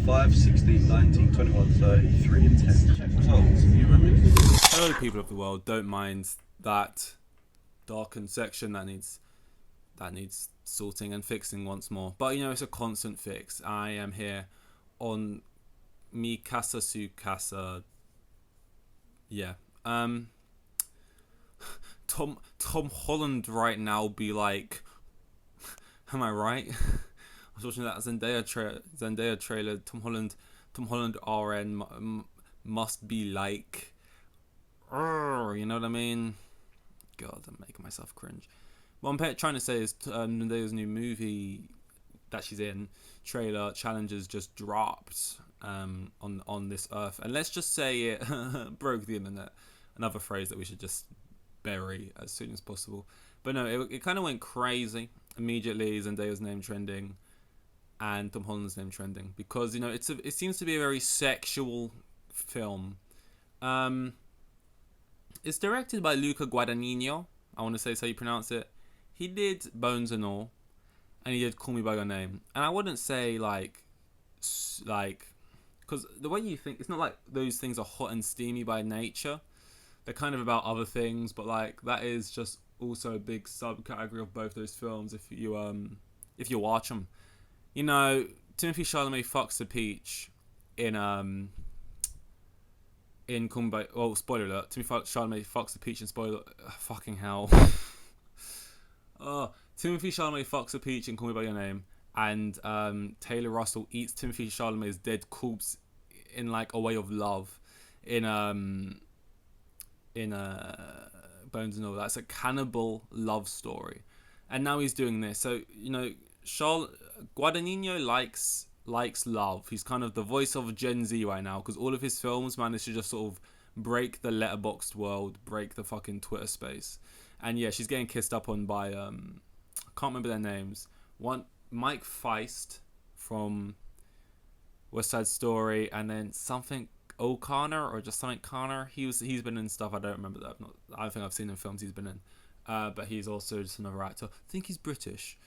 5, 16, 19, 21, 30, 3 and 10. Check results. You remember? Hello, people of the world. Don't mind that darkened section that needs sorting and fixing once more. But you know, it's a constant fix. I am here on Mi Casa Su Casa. Yeah. Tom Holland right now be like, am I right? I was watching that Zendaya trailer. Tom Holland RN must be like, you know what I mean? God, I'm making myself cringe. What I'm trying to say is Zendaya's new movie that she's in, trailer, challenges just dropped on this earth. And let's just say it broke the internet. Another phrase that we should just bury as soon as possible. But no, it kind of went crazy. Immediately, Zendaya's name trending and Tom Holland's name trending. Because, you know, it seems to be a very sexual film. It's directed by Luca Guadagnino. I want to say it's how you pronounce it. He did Bones and All, and he did Call Me by Your Name. And I wouldn't say like, because the way you think, it's not like those things are hot and steamy by nature. They're kind of about other things, but like that is just also a big subcategory of both those films. If you watch them, you know, Timothy Chalamet fucks the peach in Kumbai. Oh, spoiler alert! Timothy Chalamet fucks the peach in spoiler. Fucking hell! Timothy Chalamet fucks a peach in Call Me by Your Name, and Taylor Russell eats Timothy Chalamet's dead corpse in like a way of love in Bones and All. That's a cannibal love story, and now he's doing this. So you know, Guadagnino likes love. He's kind of the voice of Gen Z right now because all of his films manage to just sort of break the letterboxed world, break the fucking Twitter space. And yeah, she's getting kissed up on by I can't remember their names. One, Mike Feist from West Side Story, and then something O'Connor or just something Connor. He's been in stuff I don't remember that. I don't think I've seen in films he's been in. But he's also just another actor. I think he's British.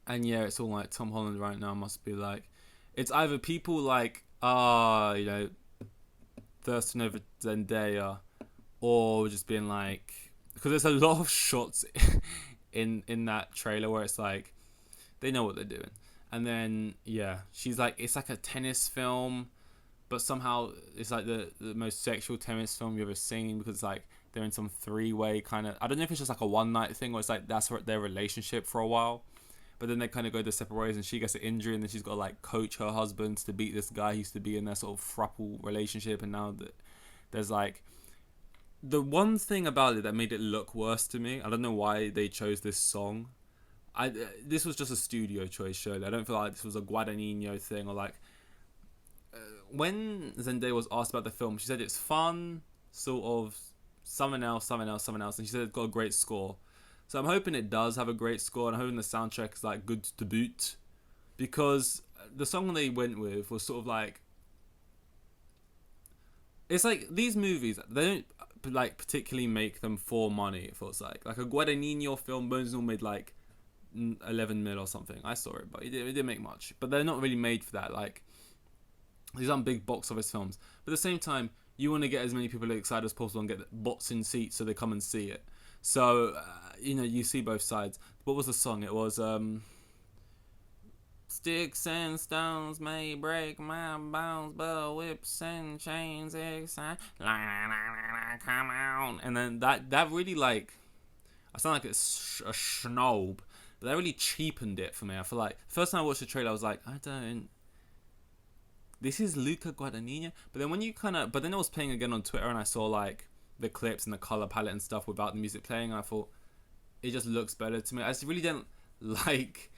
And yeah, it's all like Tom Holland right now must be like, it's either people like you know, thirsting over Zendaya, or just being like, because there's a lot of shots in that trailer where it's like they know what they're doing. And then yeah, she's like, it's like a tennis film, but somehow it's like the most sexual tennis film you've ever seen, because like they're in some three-way kind of, I don't know if it's just like a one night thing or it's like that's their relationship for a while, but then they kind of go their separate ways and she gets an injury and then she's got to like coach her husband to beat this guy who used to be in their sort of throuple relationship. And now that there's like, the one thing about it that made it look worse to me, I don't know why they chose this song. This was just a studio choice, surely. I don't feel like this was a Guadagnino thing or like. When Zendaya was asked about the film, she said it's fun, sort of something else, and she said it's got a great score. So I'm hoping it does have a great score, and I'm hoping the soundtrack is like good to boot, because the song they went with was sort of like, it's like these movies, they don't like particularly make them for money. It feels like a Guadagnino film, Bones All made like 11 mil or something. I saw it, but it didn't make much. But they're not really made for that. Like, these aren't big box office films. But at the same time, you want to get as many people excited as possible and get bots in seats so they come and see it. So you know, you see both sides. What was the song? It was sticks and stones may break my bones, but whips and chains excite. Come on. And then that really, like, I sound like it's a schnob, but that really cheapened it for me. I feel like first time I watched the trailer, I was like, this is Luca Guadagnino. But then but then I was playing again on Twitter and I saw like the clips and the color palette and stuff without the music playing, and I thought it just looks better to me. I just really didn't like.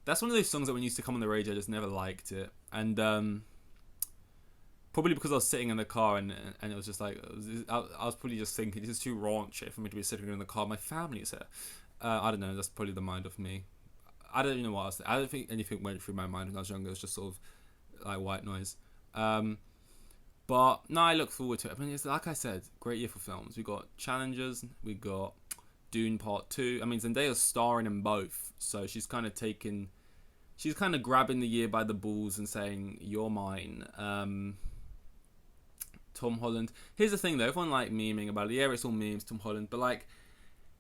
That's one of those songs that when it used to come on the radio, I just never liked it. And probably because I was sitting in the car and it was just like, I was probably just thinking, this is too raunchy for me to be sitting in the car. My family's here. I don't know. That's probably the mind of me. I don't even know what I was thinking. I don't think anything went through my mind when I was younger. It was just sort of like white noise. But no, I look forward to it. I mean, it's like I said, great year for films. We got Challengers. We got Dune Part 2. I mean, Zendaya's starring in both, so she's kind of taken she's kind of grabbing the year by the balls and saying, "You're mine." Tom Holland. Here's the thing though, everyone like memeing about it. Yeah, it's all memes, Tom Holland, but like,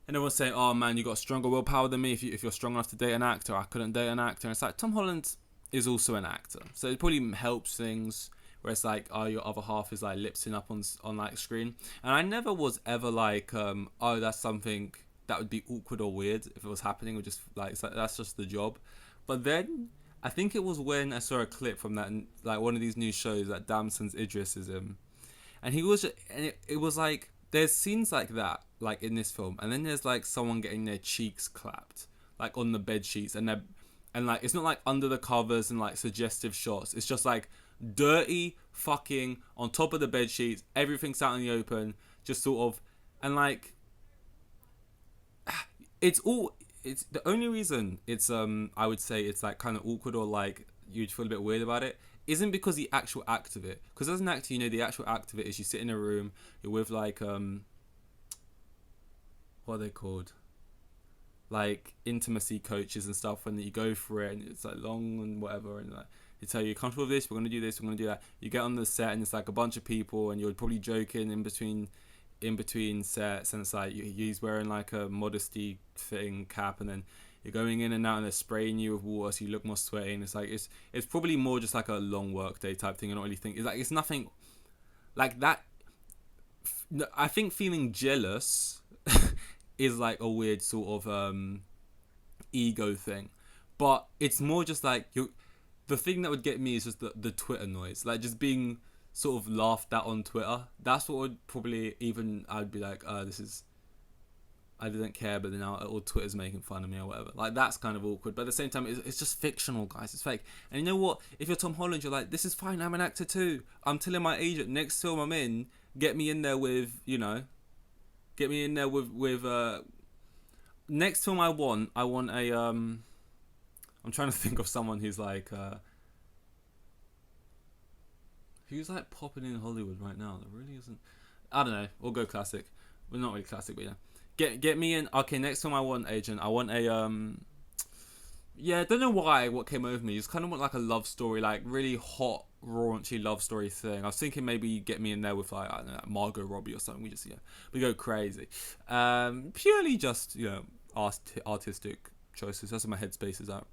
and everyone's saying, "Oh man, you got stronger willpower than me. If you're strong enough to date an actor, I couldn't date an actor." And it's like Tom Holland is also an actor, so it probably helps things. Where it's like, oh, your other half is like lip-syncing up on like screen, and I never was ever like, oh, that's something that would be awkward or weird if it was happening, or just like, it's like that's just the job. But then I think it was when I saw a clip from that, like one of these new shows that Damson's Idris is in. And he was, and it was like, there's scenes like that, like in this film, and then there's like someone getting their cheeks clapped, like on the bed sheets, and like it's not like under the covers and like suggestive shots. It's just like dirty fucking on top of the bed sheets, everything's out in the open, just sort of, and like, it's the only reason it's I would say it's like kind of awkward or like you'd feel a bit weird about it isn't because the actual act of it. Because as an actor, you know, the actual act of it is you sit in a room, you're with like what are they called? Like intimacy coaches and stuff, and you go for it, and it's like long and whatever, and like they tell you, "You're comfortable with this, we're gonna do this, we're gonna do that." You get on the set, and it's like a bunch of people, and you're probably joking in between sets, and it's like he's wearing like a modesty fitting cap, and then you're going in and out, and they're spraying you with water, so you look more sweaty. And it's like it's probably more just like a long work day type thing. I don't really think it's like it's nothing like that. I think feeling jealous is like a weird sort of ego thing, but it's more just like the thing that would get me is just the Twitter noise, like just being sort of laughed at on Twitter. That's what would probably even I'd be like, this is. I didn't care, but then now all Twitter's making fun of me or whatever. Like, that's kind of awkward. But at the same time, it's just fictional, guys. It's fake. And you know what? If you're Tom Holland, you're like, this is fine. I'm an actor too. I'm telling my agent, next film I'm in, get me in there with, you know, get me in there with next film I want a, I'm trying to think of someone who's like popping in Hollywood right now. There really isn't. I don't know. We'll go classic. Well, not really classic, but yeah. Get me in. Okay, next time I want agent. I want a yeah, I don't know why what came over me. It's kind of want like a love story, like really hot, raunchy love story thing. I was thinking maybe you get me in there with like, I don't know, like Margot Robbie or something. We go crazy. Purely just, you know, artistic choices. That's where my headspace is at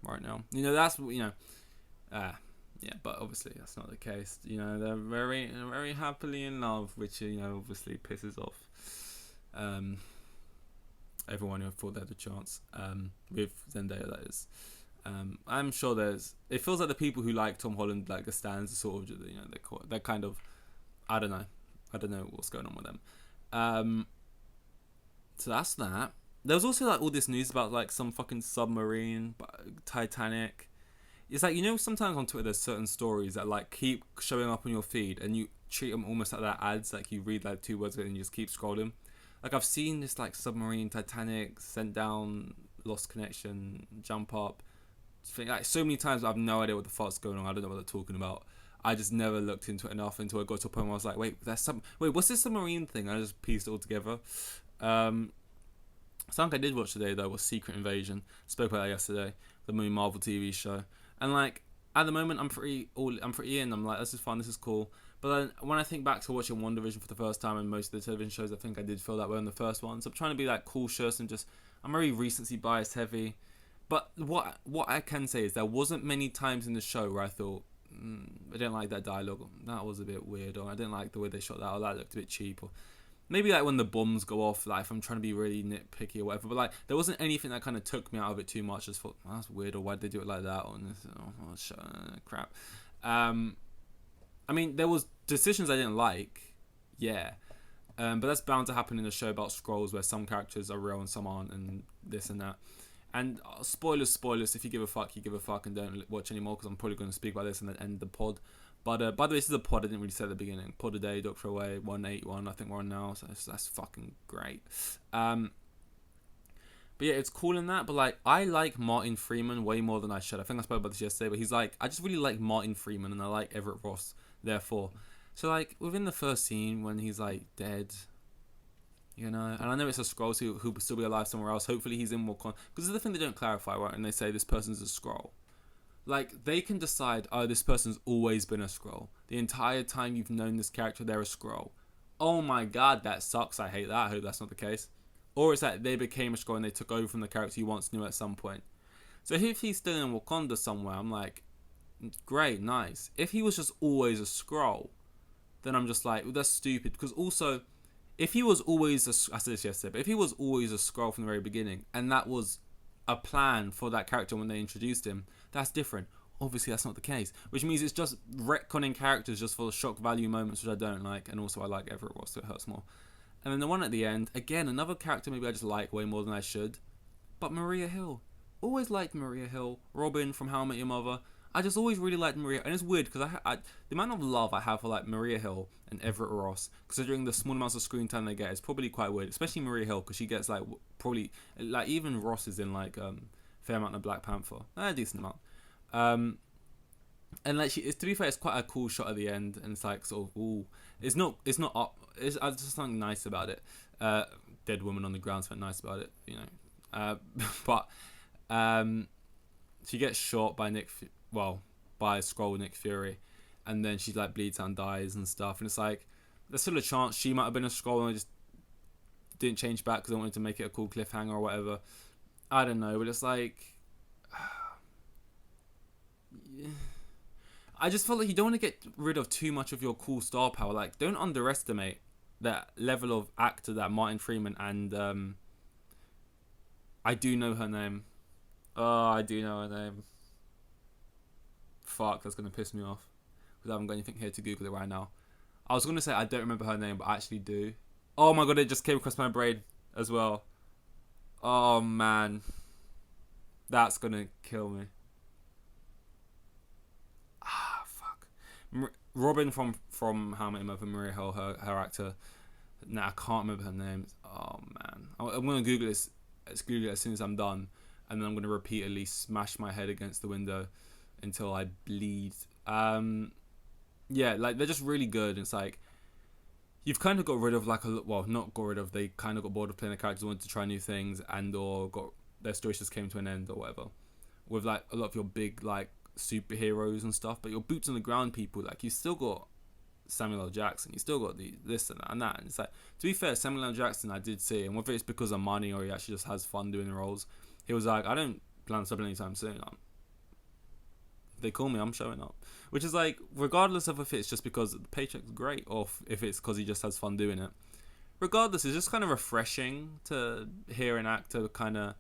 right now. You know, that's, you know, yeah, but obviously that's not the case. You know, they're very happily in love, which, you know, obviously pisses off everyone who thought they had a chance with Zendaya, that is. I'm sure it feels like the people who like Tom Holland, like the stands, are sort of, you know, they're kind of, I don't know what's going on with them. So that's that. There was also like all this news about like some fucking submarine, Titanic. It's like, you know, sometimes on Twitter there's certain stories that like keep showing up on your feed, and you treat them almost like they're ads. Like you read like 2 words of it and you just keep scrolling. Like I've seen this like submarine, Titanic, sent down, lost connection, jump up. Like so many times I have no idea what the fuck's going on. I don't know what they're talking about. I just never looked into it enough until I got to a point where I was like, wait, what's this submarine thing? I just pieced it all together. Something I did watch today though was Secret Invasion. Spoke about that yesterday, the new Marvel TV show. And like at the moment I'm pretty in. I'm like, this is fun, this is cool. But then when I think back to watching WandaVision for the first time and most of the television shows, I think I did feel that way on the first one. So I'm trying to be like cautious and just, I'm very recency bias heavy. But what I can say is there wasn't many times in the show where I thought, I didn't like that dialogue. That was a bit weird, or I didn't like the way they shot that, or that looked a bit cheap, or maybe like when the bombs go off, like if I'm trying to be really nitpicky or whatever. But like there wasn't anything that kind of took me out of it too much. I just thought, oh, that's weird, or why'd they do it like that, or crap. I mean, there was decisions I didn't like, yeah. But that's bound to happen in a show about Skrulls where some characters are real and some aren't, and this and that. And spoilers, if you give a fuck, you give a fuck, and don't watch anymore, because I'm probably going to speak about this and then end the pod. But by the way, this is a pod I didn't really say at the beginning. Pod a day, Doctor Away, 181, I think we're on now, so that's fucking great. But yeah, it's cool in that, but like, I like Martin Freeman way more than I should. I think I spoke about this yesterday, but he's like, I just really like Martin Freeman, and I like Everett Ross, therefore. So like, within the first scene, when he's like dead, You know, and I know it's a Skrull who will still be alive somewhere else. Hopefully he's in Wakanda. Because the thing they don't clarify, right? And they say this person's a Skrull. Like, they can decide, oh, this person's always been a Skrull. The entire time you've known this character, they're a Skrull. Oh my god, that sucks. I hate that. I hope that's not the case. Or it's that they became a Skrull and they took over from the character you once knew at some point. So if he's still in Wakanda somewhere, I'm like, great, nice. If he was just always a Skrull, then I'm just like, well, that's stupid. Because also, if he was always I said this yesterday, but if he was always a Skrull from the very beginning, and that was a plan for that character when they introduced him, that's different. Obviously, that's not the case, which means it's just retconning characters just for the shock value moments, which I don't like, and also I like Everett Ross, so it hurts more. And then the one at the end, again, another character maybe I just like way more than I should, but Maria Hill. Always liked Maria Hill. Robin from How I Met Your Mother. I just always really liked Maria, and it's weird because I the amount of love I have for like Maria Hill and Everett Ross, considering the small amounts of screen time they get, is probably quite weird. Especially Maria Hill, because she gets like probably like even Ross is in like fair amount of Black Panther, a decent amount. And like to be fair, it's quite a cool shot at the end, and it's like sort of ooh, it's not up. It's just something nice about it. Dead woman on the ground, something nice about it, you know. But she gets shot by by a Skrull Nick Fury, and then she like bleeds out and dies and stuff, and it's like there's still a chance she might have been a Skrull and I just didn't change back because I wanted to make it a cool cliffhanger or whatever. I don't know, but it's like I just felt like you don't want to get rid of too much of your cool star power. Like, don't underestimate that level of actor that Martin Freeman and I do know her name. Oh, I do know her name. Fuck, that's gonna piss me off because I haven't got anything here to Google it right now. I was gonna say I don't remember her name, but I actually do. Oh my god, it just came across my brain as well. Oh man, that's gonna kill me. Ah, fuck. Robin from How I Met Your Mother, Maria Hill, her actor. Nah, I can't remember her name. Oh man, I'm gonna Google this. Let's Google it as soon as I'm done, and then I'm gonna repeatedly smash my head against the window until I bleed. Yeah, like they're just really good. It's like you've kind of got rid of like not got rid of. They kind of got bored of playing the characters, wanted to try new things, and or got their stories just came to an end or whatever. With like a lot of your big like superheroes and stuff, but your boots on the ground people, like you still got Samuel L. Jackson, you still got this and that. And it's like, to be fair, Samuel L. Jackson I did see, and whether it's because of money or he actually just has fun doing the roles, he was like, I don't plan to stop anytime soon. If they call me, I'm showing up. Which is like, regardless of if it's just because the paycheck's great or if it's because he just has fun doing it, regardless, it's just kind of refreshing to hear an actor kind of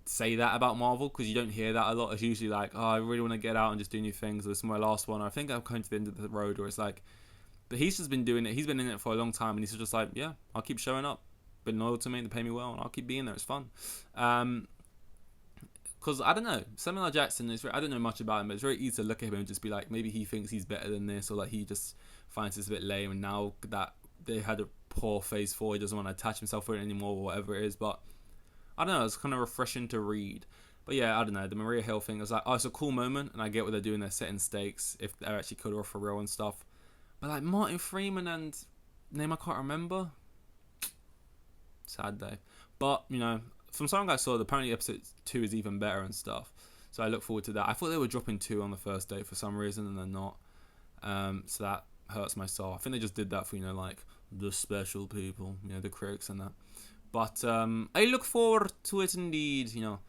say that about Marvel, because you don't hear that a lot. It's usually like, oh, I really want to get out and just do new things, or this is my last one, or I think I'm coming to the end of the road, or it's like, but he's just been doing it, he's been in it for a long time, and he's just like, yeah, I'll keep showing up, been loyal to me, they pay me well, and I'll keep being there, it's fun. Because I don't know, Samuel L. Jackson is I don't know much about him, but it's very easy to look at him and just be like, maybe he thinks he's better than this, or like he just finds this a bit lame, and now that they had a poor phase 4, he doesn't want to attach himself with it anymore, or whatever it is. But I don't know, it's kind of refreshing to read. But yeah, I don't know, the Maria Hill thing, I was like, oh, it's a cool moment, and I get what they're doing, they're setting stakes, if they're actually killed her for real and stuff. But like Martin Freeman and name I can't remember, sad day. But, you know, from something I saw, apparently episode 2 is even better and stuff. So I look forward to that. I thought they were dropping 2 on the first day for some reason, and they're not. So that hurts my soul. I think they just did that for, you know, like, the special people, you know, the critics and that. But I look forward to it indeed, you know.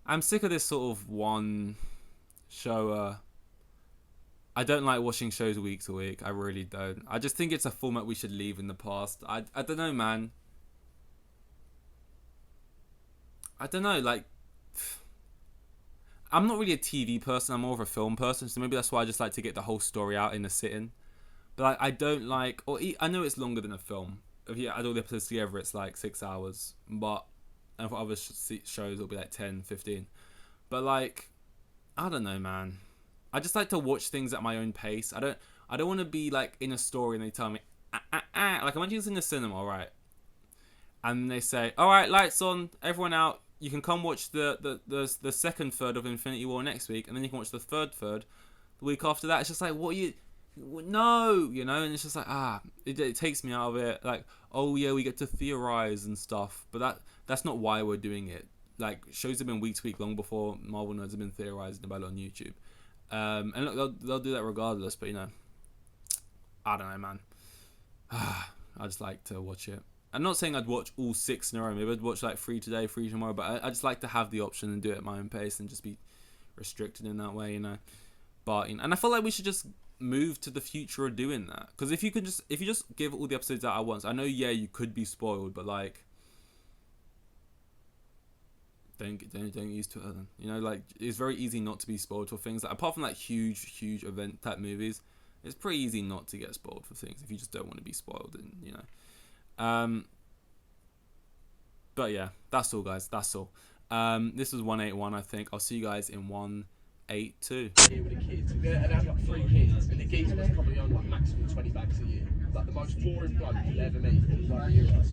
I'm sick of this sort of one show. I don't like watching shows week to week. I really don't. I just think it's a format we should leave in the past. I don't know, man. I don't know, like, I'm not really a TV person, I'm more of a film person, so maybe that's why I just like to get the whole story out in a sitting. But like, I don't like, I know it's longer than a film. If you add all the episodes together, it's like 6 hours, but and for other shows it'll be like 10, 15. But like, I don't know, man. I just like to watch things at my own pace. I don't want to be like in a story and they tell me, like imagine it's in the cinema, right? And they say, all right, lights on, everyone out. You can come watch the second third of Infinity War next week, and then you can watch the third the week after that. It's just like, what are you? no, you know, and it's just like, it takes me out of it. Like, oh yeah, we get to theorize and stuff, but that's not why we're doing it. Like, shows have been week to week long before Marvel nerds have been theorizing about it on YouTube. And look, they'll do that regardless, but you know, I don't know, man. I just like to watch it. I'm not saying I'd watch all 6 in a row. Maybe I'd watch like 3 today, 3 tomorrow, but I just like to have the option and do it at my own pace and just be restricted in that way, you know. But you know, and I feel like we should just move to the future of doing that, because if you just give all the episodes out at once, I know, yeah, you could be spoiled, but like, don't get used to it then. You know, like, it's very easy not to be spoiled for things. Like, apart from like huge event type movies, it's pretty easy not to get spoiled for things if you just don't want to be spoiled, and you know. But yeah, that's all, guys. That's all. This was 181, I think. I'll see you guys in 182. Here with the kids, and I've got 3 kids, and the geezer was probably on like maximum 20 bags a year. Like the most boring bloke you'll ever meet. Like,